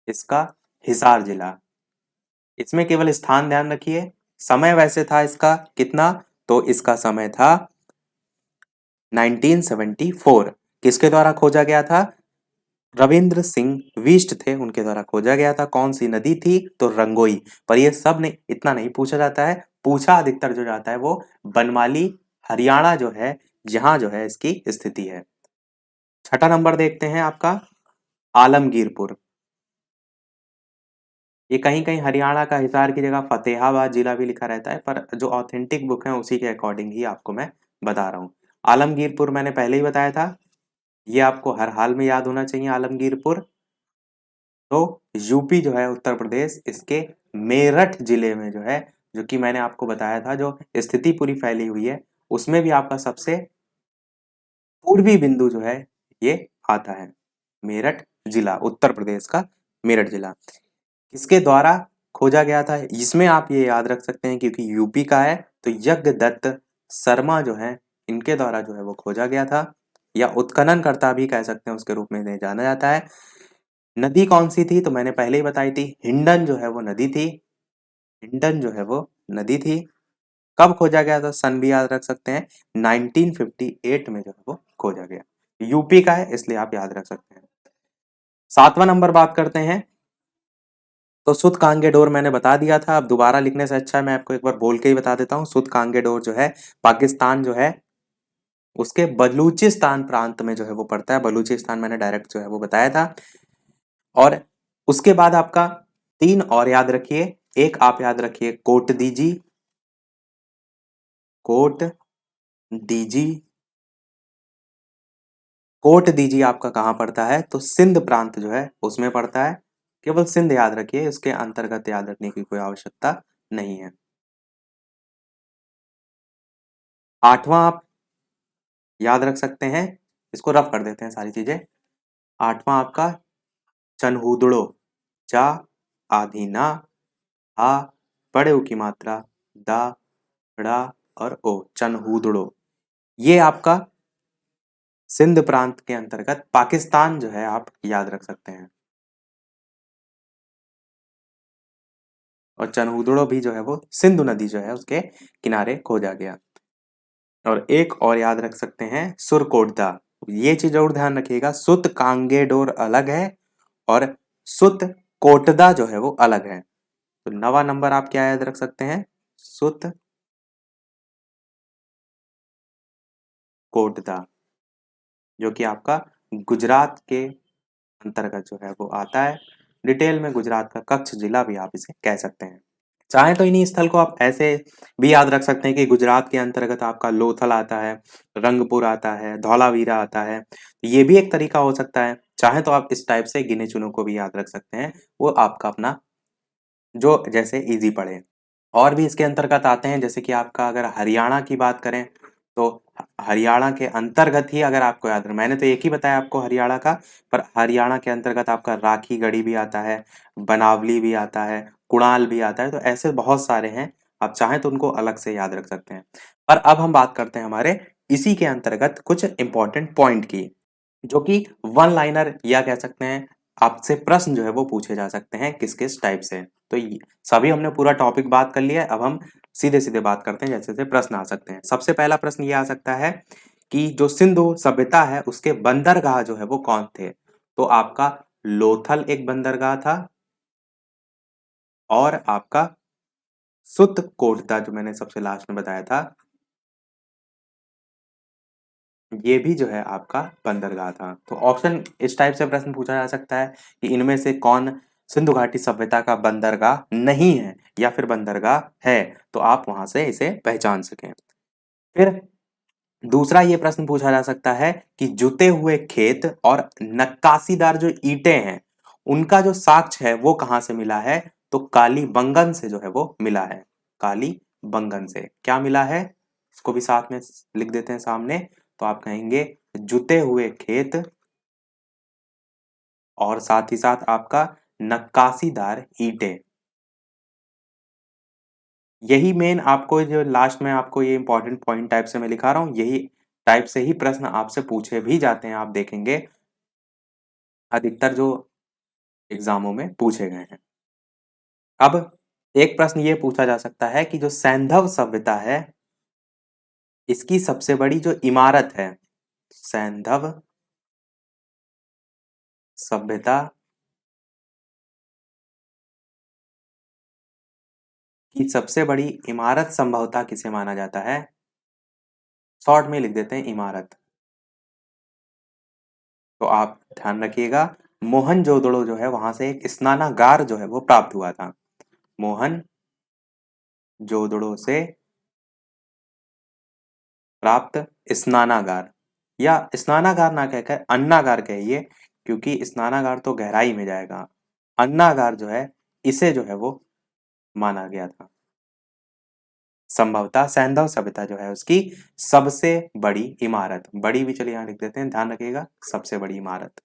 इसका हिसार जिला। इसमें केवल स्थान ध्यान रखिए। समय वैसे था इसका कितना, तो इसका समय था 1974। किसके द्वारा खोजा गया था, रविंद्र सिंह बिष्ट थे, उनके द्वारा खोजा गया था। कौन सी नदी थी, तो रंगोई। पर ये सब नहीं, इतना नहीं पूछा जाता है। पूछा अधिकतर जो जाता है वो बनमाली, हरियाणा जो है, जहां जो है इसकी स्थिति है। छठा नंबर देखते हैं आपका आलमगीरपुर। ये कहीं कहीं हरियाणा का हिसार की जगह फतेहाबाद जिला भी लिखा रहता है, पर जो ऑथेंटिक बुक है उसी के अकॉर्डिंग ही आपको मैं बता रहा हूँ। आलमगीरपुर मैंने पहले ही बताया था, ये आपको हर हाल में याद होना चाहिए आलमगीरपुर। तो यूपी जो है, उत्तर प्रदेश, इसके मेरठ जिले में जो है, जो कि मैंने आपको बताया था, जो स्थिति पूरी फैली हुई है, उसमें भी आपका सबसे पूर्वी बिंदु जो है ये आता है। मेरठ जिला, उत्तर प्रदेश का मेरठ जिला। किसके द्वारा खोजा गया था, इसमें आप ये याद रख सकते हैं क्योंकि यूपी का है, तो यज्ञदत्त शर्मा जो है, इनके द्वारा जो है वो खोजा गया था, या उत्खननकर्ता भी कह सकते हैं, उसके रूप में इन्हें जाना जाता है। नदी कौन सी थी, तो मैंने पहले ही बताई थी, हिंडन जो है वो नदी थी। हिंडन जो है वो नदी थी। कब खोजा गया था, सन भी याद रख सकते हैं, 1958 में जो है वो खोजा गया। यूपी का है इसलिए आप याद रख सकते हैं। सातवां नंबर बात करते हैं, तो सुत कांगेडोर मैंने बता दिया था, अब दोबारा लिखने से अच्छा है मैं आपको एक बार बोल के ही बता देता हूँ। सुत कांगेडोर जो है पाकिस्तान जो है उसके बलूचिस्तान प्रांत में जो है वो पड़ता है। बलूचिस्तान मैंने डायरेक्ट जो है वो बताया था। और उसके बाद आपका तीन और याद रखिए। एक आप याद रखिए कोट दीजी, कोट दीजी। कोट दीजी आपका कहाँ पड़ता है, तो सिंध प्रांत जो है उसमें पड़ता है। केवल सिंध याद रखिए, इसके अंतर्गत याद रखने की कोई आवश्यकता नहीं है। आठवां आप याद रख सकते हैं, इसको रफ कर देते हैं सारी चीजें। आठवां आपका चनहूदड़ो, चा आधी ना, हा बड़े ऊ की मात्रा, दा ड़ा और ओ, चनहूदड़ो। ये आपका सिंध प्रांत के अंतर्गत पाकिस्तान जो है आप याद रख सकते हैं। और चनहूदड़ो भी जो है वो सिंधु नदी जो है उसके किनारे खोजा गया। और एक और याद रख सकते हैं सुरकोटदा। ये चीज जरूर ध्यान रखिएगा, सुत कांगेडोर अलग है और सुत कोटदा जो है वो अलग है। तो नवा नंबर आप क्या याद रख सकते हैं, सुत कोटदा, जो कि आपका गुजरात के अंतर्गत जो है वो आता है। डिटेल में गुजरात का कच्छ जिला भी आप इसे कह सकते हैं। चाहे तो इन्हीं स्थल को आप ऐसे भी याद रख सकते हैं कि गुजरात के अंतर्गत आपका लोथल आता है, रंगपुर आता है, धौलावीरा आता है। ये भी एक तरीका हो सकता है। चाहे तो आप इस टाइप से गिने चुने को भी याद रख सकते हैं, वो आपका अपना जो जैसे इजी पड़े। और भी इसके अंतर्गत आते हैं, जैसे कि आपका अगर हरियाणा की बात करें तो हरियाणा के अंतर्गत ही, अगर आपको याद रहे, मैंने तो एक ही बताया आपको हरियाणा का, पर हरियाणा के अंतर्गत आपका राखीगढ़ी भी आता है, बनावली भी आता है, कुणाल भी आता है, तो ऐसे बहुत सारे हैं, आप चाहें तो उनको अलग से याद रख सकते हैं। पर अब हम बात करते हैं हमारे इसी के अंतर्गत कुछ इंपॉर्टेंट पॉइंट की, जो कि वन लाइनर या कह सकते हैं आपसे प्रश्न जो है वो पूछे जा सकते हैं किस किस टाइप से। तो सभी हमने पूरा टॉपिक बात कर लिया है, अब हम सीधे सीधे बात करते हैं, जैसे जैसे प्रश्न आ सकते हैं। सबसे पहला प्रश्न ये आ सकता है कि जो सिंधु सभ्यता है उसके बंदरगाह जो है वो कौन थे। तो आपका लोथल एक बंदरगाह था, और आपका सुतकोट जो मैंने सबसे लास्ट में बताया था, ये भी जो है आपका बंदरगाह था। तो ऑप्शन इस टाइप से प्रश्न पूछा जा सकता है कि इनमें से कौन सिंधु घाटी सभ्यता का बंदरगाह नहीं है या फिर बंदरगाह है, तो आप वहां से इसे पहचान सकें। फिर दूसरा ये प्रश्न पूछा जा सकता है कि जुते हुए खेत और नक्काशीदार जो ईंटें हैं उनका जो साक्ष्य है वो कहाँ से मिला है। तो कालीबंगन से जो है वो मिला है। कालीबंगन से क्या मिला है, इसको भी साथ में लिख देते हैं सामने। तो आप कहेंगे जुते हुए खेत और साथ ही साथ आपका नक्काशीदार ईंटें। यही मेन आपको जो लास्ट में आपको ये इंपॉर्टेंट पॉइंट टाइप से मैं लिखा रहा हूँ, यही टाइप से ही प्रश्न आपसे पूछे भी जाते हैं, आप देखेंगे अधिकतर जो एग्जामों में पूछे गए हैं। अब एक प्रश्न ये पूछा जा सकता है कि जो सैंधव सभ्यता है इसकी सबसे बड़ी जो इमारत है, सैंधव सभ्यता की सबसे बड़ी इमारत संभवतः किसे माना जाता है। शॉर्ट में लिख देते हैं इमारत। तो आप ध्यान रखिएगा, मोहनजोदड़ो जो है वहां से एक स्नानागार जो है वो प्राप्त हुआ था। मोहनजोदड़ो से प्राप्त स्नानागार, या स्नानागार ना कहकर अन्नागार कहिए, क्योंकि स्नानागार तो गहराई में जाएगा, अन्नागार जो है इसे जो है वो माना गया था। संभवतः सैंधव सभ्यता जो है उसकी सबसे बड़ी इमारत, बड़ी भी चलिए यहाँ लिख देते हैं, ध्यान रखिएगा सबसे बड़ी इमारत।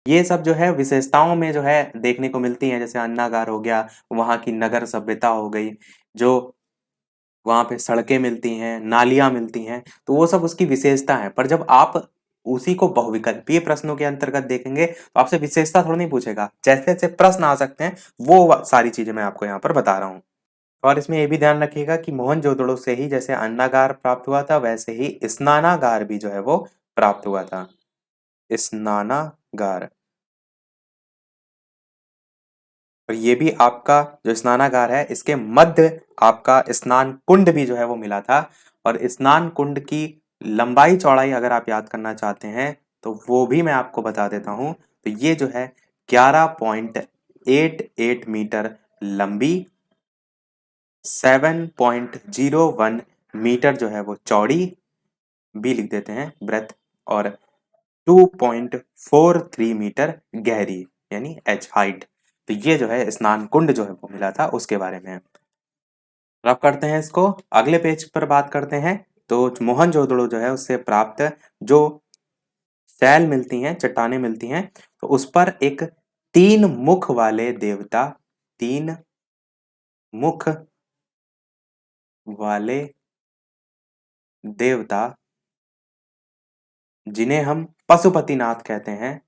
ये सब जो है विशेषताओं में जो है देखने को मिलती हैं, जैसे अन्नागार हो गया, वहाँ की नगर सभ्यता हो गई, जो वहाँ पे सड़कें मिलती हैं, नालियाँ मिलती हैं, तो वो सब उसकी विशेषता है। पर जब आप उसी को बहुविकल्पीय प्रश्नों के अंतर्गत देखेंगे तो आपसे विशेषता थोड़ा नहीं पूछेगा, जैसे जैसे प्रश्न आ सकते हैं वो सारी चीजें मैं आपको यहाँ पर बता रहा हूँ। और इसमें ये भी ध्यान रखिएगा कि मोहनजोदड़ो से ही जैसे अन्नागार प्राप्त हुआ था वैसे ही स्नानागार भी जो है वो प्राप्त हुआ था। स्नानागार, और ये भी आपका जो स्नानागार है इसके मध्य आपका स्नान कुंड भी जो है वो मिला था। और स्नान कुंड की लंबाई चौड़ाई अगर आप याद करना चाहते हैं तो वो भी मैं आपको बता देता हूं। तो ये जो है 11.88 मीटर लंबी, 7.01 मीटर जो है वो चौड़ी, बी लिख देते हैं ब्रेथ, और 2.43 मीटर गहरी, यानी एच हाइट। तो ये जो है स्नान कुंड जो है वो मिला था उसके बारे में। अब करते हैं इसको, अगले पेज पर बात करते हैं। तो मोहनजोदड़ो जो है उससे प्राप्त जो शैल मिलती हैं, चट्टानें मिलती हैं, तो उस पर एक 3 मुख वाले देवता, 3 मुख वाले देवता जिन्हें हम पशुपतिनाथ कहते हैं,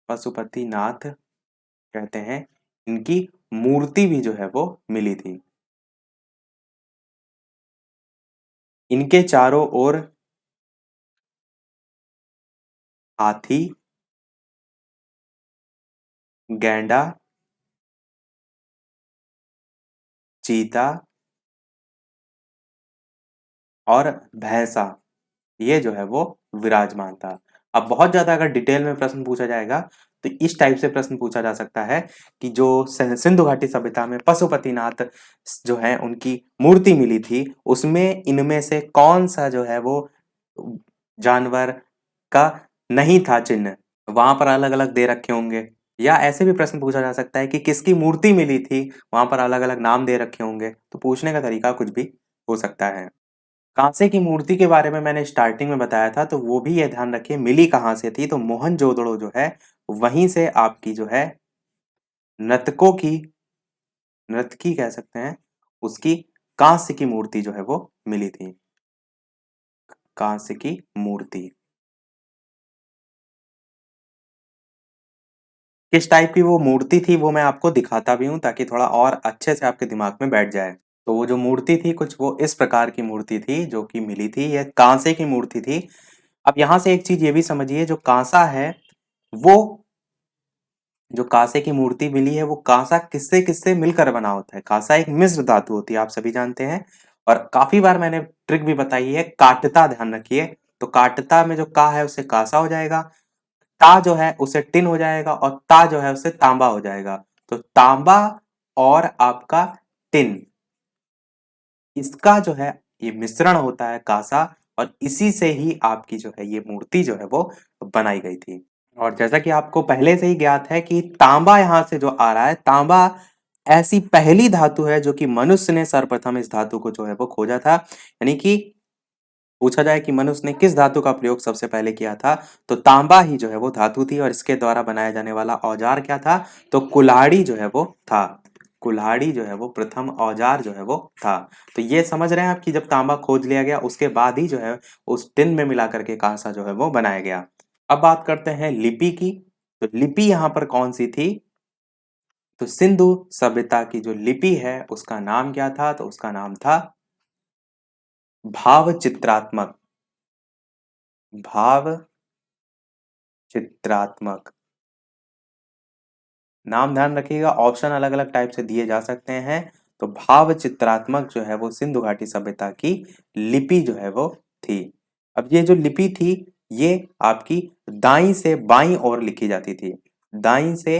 पशुपतिनाथ कहते हैं, इनकी मूर्ति भी जो है वो मिली थी। इनके चारों ओर हाथी, गैंडा, चीता और भैंसा, ये जो है वो विराजमान था। अब बहुत ज्यादा अगर डिटेल में प्रश्न पूछा जाएगा तो इस टाइप से प्रश्न पूछा जा सकता है कि जो सिंधु घाटी सभ्यता में पशुपतिनाथ जो है उनकी मूर्ति मिली थी, उसमें इनमें से कौन सा जो है वो जानवर का नहीं था चिन्ह। वहां पर अलग अलग दे रखे होंगे, या ऐसे भी प्रश्न पूछा जा सकता है कि किसकी मूर्ति मिली थी, वहां पर अलग अलग नाम दे रखे होंगे, तो पूछने का तरीका कुछ भी हो सकता है। कांसे की मूर्ति के बारे में मैंने स्टार्टिंग में बताया था, तो वो भी ये ध्यान रखिए मिली कहाँ से थी, तो मोहनजोदड़ो जो है वहीं से आपकी जो है नर्तकों की, नर्तकी कह सकते हैं, उसकी कांस्य की मूर्ति जो है वो मिली थी। कांस्य की मूर्ति किस टाइप की वो मूर्ति थी वो मैं आपको दिखाता भी हूँ ताकि थोड़ा और अच्छे से आपके दिमाग में बैठ जाए। तो वो जो मूर्ति थी कुछ वो इस प्रकार की मूर्ति थी जो कि मिली थी, यह कांसे की मूर्ति थी। अब यहाँ से एक चीज ये भी समझिए, जो कांसा है वो, जो कांसे की मूर्ति मिली है वो कांसा किससे किससे मिलकर बना होता है। कांसा एक मिश्र धातु होती है, आप सभी जानते हैं। और काफी बार मैंने ट्रिक भी बताई है, काटता ध्यान रखिए। तो काटता में जो का है उससे कांसा हो जाएगा, ता जो है उससे टिन हो जाएगा, और ता जो है उससे तांबा हो जाएगा। तो तांबा और आपका टिन, इसका जो है ये मिश्रण होता है कांसा, और इसी से ही आपकी जो है ये मूर्ति जो है वो बनाई गई थी। और जैसा कि आपको पहले से ही ज्ञात है कि तांबा यहाँ से जो आ रहा है, तांबा ऐसी पहली धातु है जो कि मनुष्य ने सर्वप्रथम इस धातु को जो है वो खोजा था। यानी कि पूछा जाए कि मनुष्य ने किस धातु का प्रयोग सबसे पहले किया था, तो तांबा ही जो है वो धातु थी। और इसके द्वारा बनाया जाने वाला औजार क्या था, तो कुल्हाड़ी जो है वो था। कुल्हाड़ी जो है वो प्रथम औजार जो है वो था। तो ये समझ रहे हैं आप कि जब तांबा खोज लिया गया उसके बाद ही जो है उस टिन में मिला करके कांसा जो है वो बनाया गया। अब बात करते हैं लिपि की। तो लिपि यहाँ पर कौन सी थी, तो सिंधु सभ्यता की जो लिपि है उसका नाम क्या था, तो उसका नाम था भाव चित्रात्मक। भाव चित्रात्मक नाम ध्यान रखिएगा, ऑप्शन अलग अलग टाइप से दिए जा सकते हैं। तो भाव चित्रात्मक जो है वो सिंधु घाटी सभ्यता की लिपि जो है वो थी। अब ये जो लिपि थी ये आपकी दाई से बाई ओर लिखी जाती थी। दाई से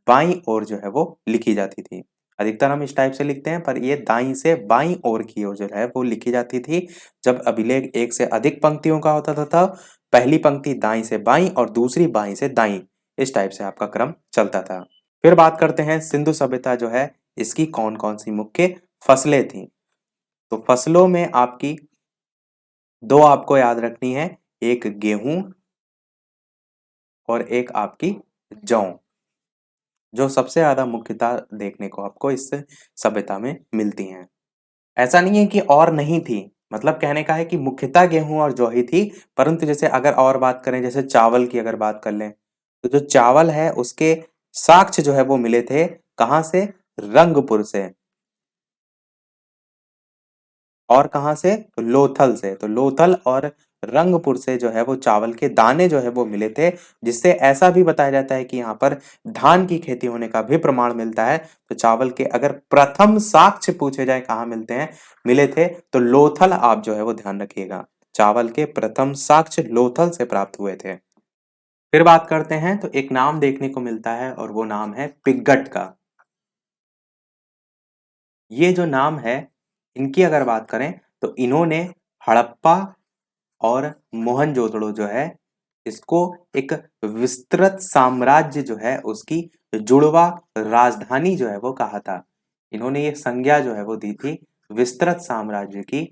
बाईं ओर जो है वो लिखी जाती थी। अधिकतर हम इस टाइप से लिखते हैं, पर ये दाईं से बाईं ओर की ओर जो है वो लिखी जाती थी। जब अभिलेख एक से अधिक पंक्तियों का होता था तब पहली पंक्ति दाईं से बाईं और दूसरी बाईं से दाईं, इस टाइप से आपका क्रम चलता था। फिर बात करते हैं सिंधु सभ्यता जो है इसकी कौन कौन सी मुख्य फसलें थी। तो फसलों में आपकी दो आपको याद रखनी है, एक गेहूं और एक आपकी जौ, जो सबसे ज्यादा मुख्यतः देखने को आपको इस सभ्यता में मिलती हैं। ऐसा नहीं है कि और नहीं थी, मतलब कहने का है कि मुख्यतः गेहूं और जौ ही थी। परंतु जैसे अगर और बात करें, जैसे चावल की अगर बात कर लें, तो जो चावल है उसके साक्ष्य जो है वो मिले थे कहाँ से, रंगपुर से। और कहाँ से, तो लोथल से। तो लोथल और रंगपुर से जो है वो चावल के दाने जो है वो मिले थे, जिससे ऐसा भी बताया जाता है कि यहाँ पर धान की खेती होने का भी प्रमाण मिलता है। तो चावल के अगर प्रथम साक्ष्य पूछे जाए कहाँ मिलते हैं, मिले थे, तो लोथल आप जो है वो ध्यान रखिएगा। चावल के प्रथम साक्ष्य लोथल से प्राप्त हुए थे। फिर बात करते हैं, तो एक नाम देखने को मिलता है और वो नाम है पिग्गट का। ये जो नाम है, इनकी अगर बात करें तो इन्होंने हड़प्पा और मोहनजोदड़ो जो है इसको एक विस्तृत साम्राज्य जो है उसकी जुड़वा राजधानी जो है वो कहा था। इन्होंने ये संज्ञा जो है वो दी थी विस्तृत साम्राज्य की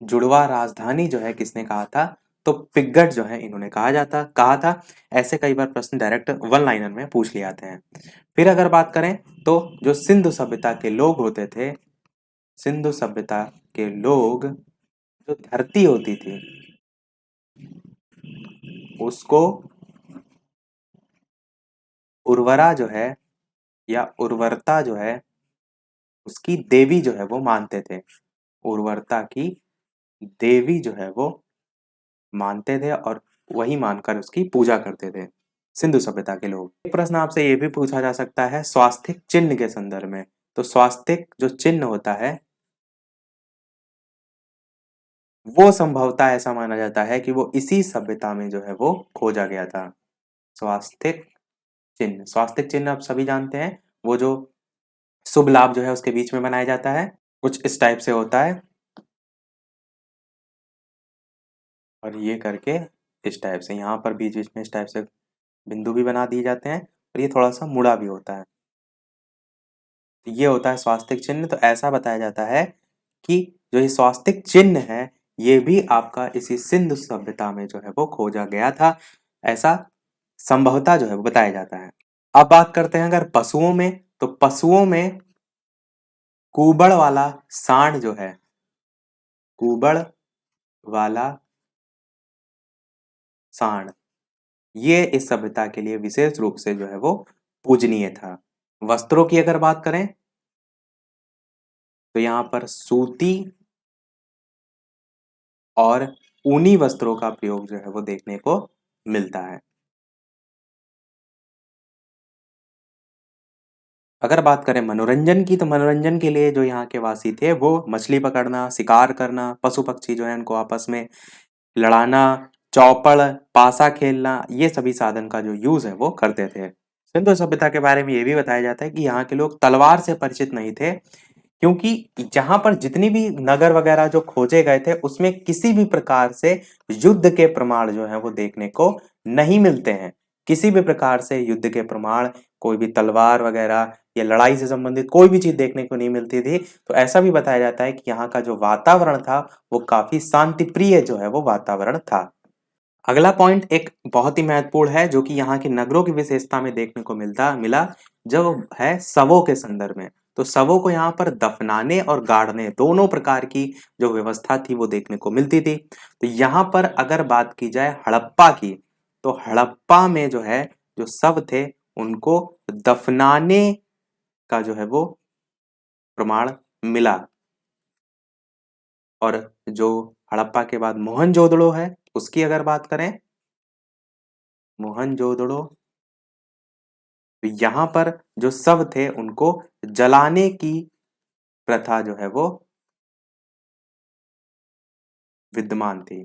जुड़वा राजधानी जो है किसने कहा था, तो पिग्गट जो है इन्होंने कहा था। ऐसे कई बार प्रश्न डायरेक्ट वन लाइनर में पूछ लिए जाते हैं। फिर अगर बात करें तो जो सिंधु सभ्यता के लोग होते थे, सिंधु सभ्यता के लोग, जो धरती होती थी उसको उर्वरा जो है या उर्वरता जो है उसकी देवी जो है वो मानते थे। उर्वरता की देवी जो है वो मानते थे और वही मानकर उसकी पूजा करते थे सिंधु सभ्यता के लोग। एक प्रश्न आपसे ये भी पूछा जा सकता है स्वास्तिक चिन्ह के संदर्भ में। तो स्वास्तिक जो चिन्ह होता है वो संभवतः ऐसा माना जाता है कि वो इसी सभ्यता में जो है वो खोजा गया था। स्वास्तिक चिन्ह, स्वास्तिक चिन्ह आप सभी जानते हैं, वो जो शुभ लाभ जो है उसके बीच में बनाया जाता है, कुछ इस टाइप से होता है। और ये करके इस टाइप से यहाँ पर बीच बीच में इस टाइप से बिंदु भी बना दिए जाते हैं और ये थोड़ा सा मुड़ा भी होता है। तो ये होता है स्वास्तिक चिन्ह। तो ऐसा बताया जाता है कि जो ये स्वास्तिक चिन्ह है ये भी आपका इसी सिंधु सभ्यता में जो है वो खोजा गया था, ऐसा संभवतः जो है वो बताया जाता है। अब बात करते हैं अगर पशुओं में, तो पशुओं में कुबड़ वाला सांड जो है, कुबड़ वाला सांड, ये इस सभ्यता के लिए विशेष रूप से जो है वो पूजनीय था। वस्त्रों की अगर बात करें तो यहाँ पर सूती और ऊनी वस्त्रों का प्रयोग जो है वो देखने को मिलता है। अगर बात करें मनोरंजन की, तो मनोरंजन के लिए जो यहाँ के वासी थे वो मछली पकड़ना, शिकार करना, पशु पक्षी जो है उनको आपस में लड़ाना, चौपड़, पासा खेलना, ये सभी साधन का जो यूज है वो करते थे। सिंधु सभ्यता के बारे में ये भी बताया जाता है कि यहाँ के लोग तलवार से परिचित नहीं थे, क्योंकि जहां पर जितनी भी नगर वगैरह जो खोजे गए थे उसमें किसी भी प्रकार से युद्ध के प्रमाण जो है वो देखने को नहीं मिलते हैं। किसी भी प्रकार से युद्ध के प्रमाण, कोई भी तलवार वगैरह या लड़ाई से संबंधित कोई भी चीज देखने को नहीं मिलती थी। तो ऐसा भी बताया जाता है कि यहाँ का जो वातावरण था वो काफी शांति प्रिय जो है वो वातावरण था। अगला पॉइंट एक बहुत ही महत्वपूर्ण है जो कि यहाँ के नगरों की विशेषता में देखने को मिला, जो है शवों के संदर्भ में। तो शवों को यहाँ पर दफनाने और गाड़ने दोनों प्रकार की जो व्यवस्था थी वो देखने को मिलती थी। तो यहाँ पर अगर बात की जाए हड़प्पा की, तो हड़प्पा में जो है जो शव थे उनको दफनाने का जो है वो प्रमाण मिला। और जो हड़प्पा के बाद मोहनजोदड़ो है उसकी अगर बात करें, मोहनजोदड़ो, तो यहाँ पर जो शव थे उनको जलाने की प्रथा जो है वो विद्यमान थी।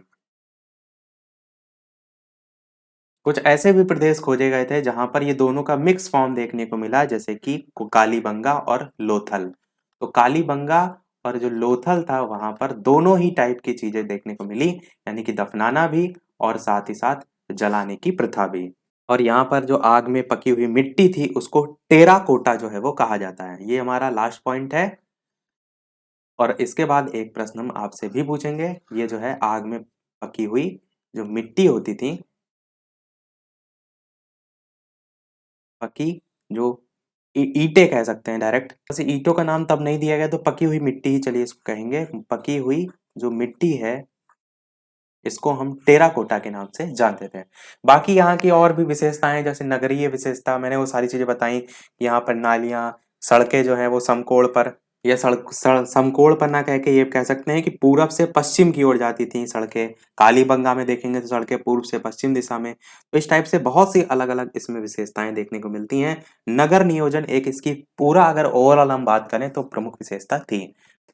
कुछ ऐसे भी प्रदेश खोजे गए थे जहां पर ये दोनों का मिक्स फॉर्म देखने को मिला, जैसे कि कालीबंगा और लोथल। तो कालीबंगा और जो लोथल था वहां पर दोनों ही टाइप की चीजें देखने को मिली, यानी कि दफनाना भी और साथ ही साथ जलाने की प्रथा भी। और यहाँ पर जो आग में पकी हुई मिट्टी थी उसको टेराकोटा जो है वो कहा जाता है। ये हमारा लास्ट पॉइंट है। और इसके बाद एक प्रश्न हम आपसे भी पूछेंगे। ये जो है आग में पकी हुई जो मिट्टी होती थी, पकी जो ईंटें कह सकते हैं डायरेक्ट, वैसे ईंटों का नाम तब नहीं दिया गया तो पकी हुई मिट्टी ही चलिए इसको कहेंगे। पकी हुई जो मिट्टी है इसको हम टेराकोटा के नाम से जानते थे। बाकी यहाँ की और भी विशेषताएं जैसे नगरीय विशेषता, मैंने वो सारी चीजें बताई। यहाँ पर नालियाँ, सड़कें जो है वो समकोण पर, या समकोण पर ना कह के ये कह सकते हैं कि पूरब से पश्चिम की ओर जाती थी सड़कें। कालीबंगा में देखेंगे तो सड़कें पूर्व से पश्चिम दिशा में। तो इस टाइप से बहुत सी अलग अलग इसमें विशेषताएं देखने को मिलती हैं। नगर नियोजन एक इसकी पूरा अगर ओवरऑल हम बात करें तो प्रमुख विशेषता थी।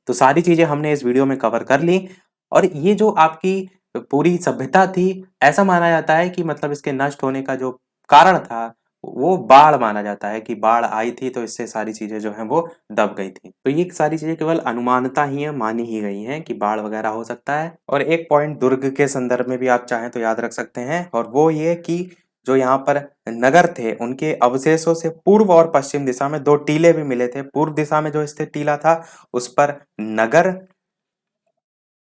तो सारी चीजें हमने इस वीडियो में कवर कर ली। और ये जो आपकी पूरी सभ्यता थी, ऐसा माना जाता है कि मतलब इसके नष्ट होने का जो कारण था वो बाढ़ माना जाता है, कि बाढ़ आई थी तो इससे सारी चीजें जो हैं वो दब गई थी। तो ये सारी चीजें केवल अनुमानता ही है, मानी ही गई हैं कि बाढ़ वगैरह हो सकता है। और एक पॉइंट दुर्ग के संदर्भ में भी आप चाहें तो याद रख सकते हैं, और वो ये कि जो यहाँ पर नगर थे उनके अवशेषों से पूर्व और पश्चिम दिशा में दो टीले भी मिले थे। पूर्व दिशा में जो स्थित टीला था उस पर नगर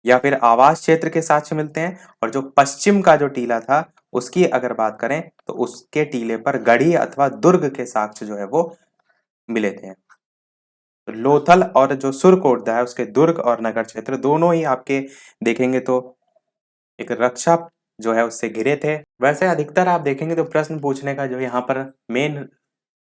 या फिर आवास क्षेत्र के साक्ष्य मिलते हैं, और जो पश्चिम का जो टीला था उसकी अगर बात करें तो उसके टीले पर गढ़ी अथवा दुर्ग के साक्ष्य जो है वो मिले थे। तो लोथल और जो सुरकोटदा है उसके दुर्ग और नगर क्षेत्र दोनों ही आपके देखेंगे तो एक रक्षा जो है उससे घिरे थे। वैसे अधिकतर आप देखेंगे तो प्रश्न पूछने का जो यहाँ पर मेन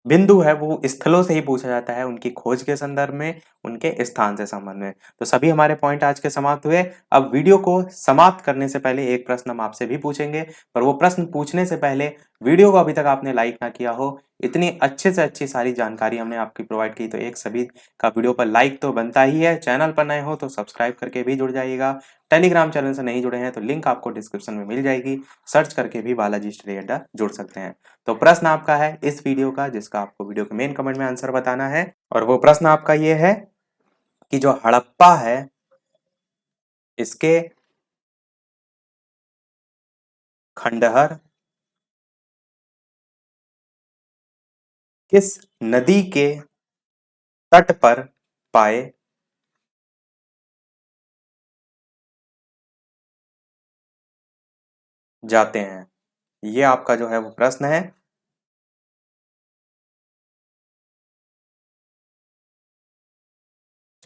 बिंदु है वो स्थलों से ही पूछा जाता है, उनकी खोज के संदर्भ में, उनके स्थान से संबंध में। तो सभी हमारे पॉइंट आज के समाप्त हुए। अब वीडियो को समाप्त करने से पहले एक प्रश्न हम आपसे भी पूछेंगे, पर वो प्रश्न पूछने से पहले वीडियो को अभी तक आपने लाइक ना किया हो, इतनी अच्छे से अच्छी सारी जानकारी हमने आपकी प्रोवाइड की, तो एक सभी का वीडियो पर लाइक तो बनता ही है। चैनल पर नए हो तो सब्सक्राइब करके भी जुड़ जाइएगा। टेलीग्राम चैनल से नहीं जुड़े हैं तो लिंक आपको डिस्क्रिप्शन में मिल जाएगी, सर्च करके भी बालाजी स्टडी अड्डा जुड़ सकते हैं। तो प्रश्न आपका है इस वीडियो का, जिसका आपको वीडियो के मेन कमेंट में आंसर बताना है, और वो प्रश्न आपका ये है कि जो हड़प्पा है इसके खंडहर किस नदी के तट पर पाए जाते हैं? ये आपका जो है वो प्रश्न है।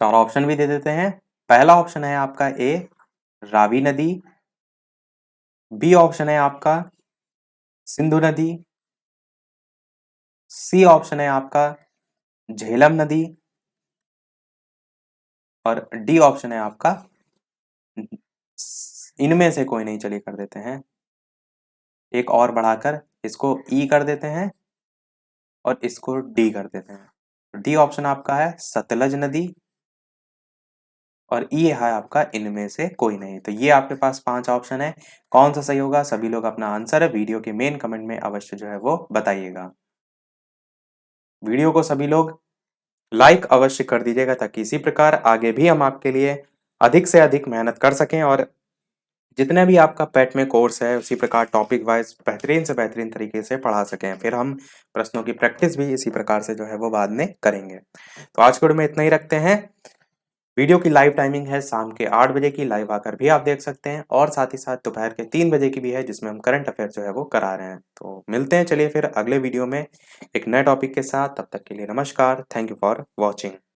चार ऑप्शन भी दे देते हैं। पहला ऑप्शन है आपका ए, रावी नदी। बी ऑप्शन है आपका सिंधु नदी। सी ऑप्शन है आपका झेलम नदी। और डी ऑप्शन है आपका इनमें से कोई नहीं। चलिए कर देते हैं एक और बढ़ाकर, इसको ई कर देते हैं और इसको डी कर देते हैं। डी ऑप्शन आपका है सतलज नदी और ई है आपका इनमें से कोई नहीं। तो ये आपके पास 5 ऑप्शन है। कौन सा सही होगा? सभी लोग अपना आंसर वीडियो के मेन कमेंट में अवश्य जो है वो बताइएगा। वीडियो को सभी लोग लाइक अवश्य कर दीजिएगा ताकि इसी प्रकार आगे भी हम आपके लिए अधिक से अधिक मेहनत कर सकें और जितने भी आपका पेट में कोर्स है उसी प्रकार टॉपिक वाइज बेहतरीन से बेहतरीन तरीके से पढ़ा सकें। फिर हम प्रश्नों की प्रैक्टिस भी इसी प्रकार से जो है वो बाद में करेंगे। तो आज के वीडियो में इतना ही रखते हैं। वीडियो की लाइव टाइमिंग है शाम के 8 बजे की, लाइव आकर भी आप देख सकते हैं और साथ ही साथ दोपहर के 3 बजे की भी है जिसमें हम करंट अफेयर जो है वो करा रहे हैं। तो मिलते हैं चलिए फिर अगले वीडियो में एक नए टॉपिक के साथ। तब तक के लिए नमस्कार। Thank you for watching.